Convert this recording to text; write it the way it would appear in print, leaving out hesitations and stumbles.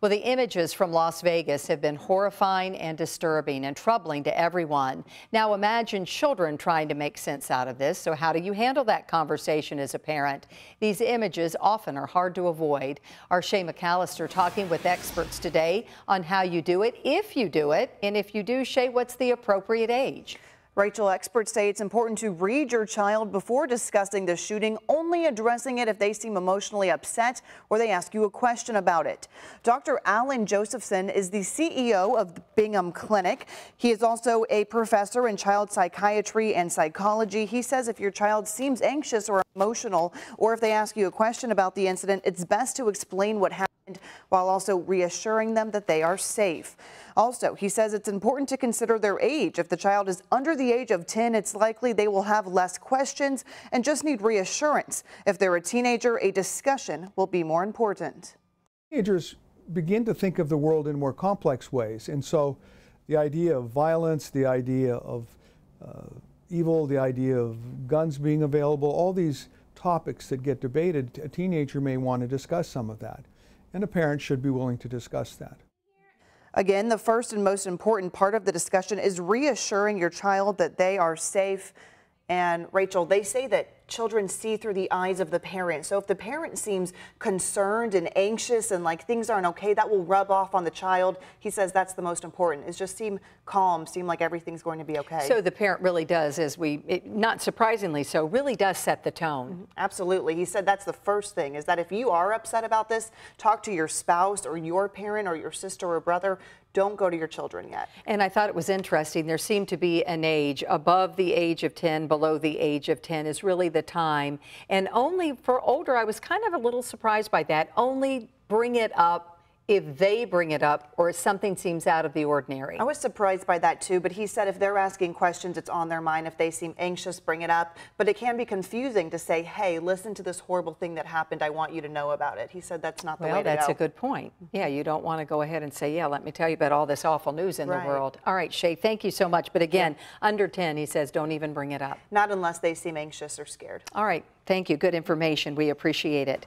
Well, the images from Las Vegas have been horrifying and disturbing and troubling to everyone. Now imagine children trying to make sense out of this. So how do you handle that conversation as a parent? These images often are hard to avoid. Our Shay McAllister talking with experts today on how you do it, if you do it, and if you do, Shay, what's the appropriate age? Rachel, experts say it's important to read your child before discussing the shooting, only addressing it if they seem emotionally upset or they ask you a question about it. Dr. Alan Josephson is the CEO of the Bingham Clinic. He is also a professor in child psychiatry and psychology. He says if your child seems anxious or emotional, or if they ask you a question about the incident, it's best to explain what happened while also reassuring them that they are safe. Also, he says it's important to consider their age. If the child is under the age of 10, it's likely they will have less questions and just need reassurance. If they're a teenager, a discussion will be more important. Teenagers begin to think of the world in more complex ways, and so the idea of violence, the idea of evil, the idea of guns being available, all these topics that get debated, a teenager may want to discuss some of that, and a parent should be willing to discuss that. Again, the first and most important part of the discussion is reassuring your child that they are safe. And Rachel, they say that children see through the eyes of the parent. So if the parent seems concerned and anxious and like things aren't okay, that will rub off on the child. He says that's the most important, is just seem calm, seem like everything's going to be okay. So the parent really does, not surprisingly so, really does set the tone. Mm-hmm. Absolutely. He said that's the first thing, is that if you are upset about this, talk to your spouse or your parent or your sister or brother. Don't go to your children yet. And I thought it was interesting. There seemed to be an age above the age of 10, below the age of 10 is really the time. And only for older, I was kind of a little surprised by that. Only bring it up if they bring it up or if something seems out of the ordinary. I was surprised by that too, but he said if they're asking questions, it's on their mind. If they seem anxious, bring it up. But it can be confusing to say, hey, listen to this horrible thing that happened. I want you to know about it. He said that's not the way to go. Well, that's a good point. Yeah, you don't want to go ahead and say, yeah, let me tell you about all this awful news in the world. All right, Shay, thank you so much. But again, under 10, he says, don't even bring it up. Not unless they seem anxious or scared. All right, thank you. Good information. We appreciate it.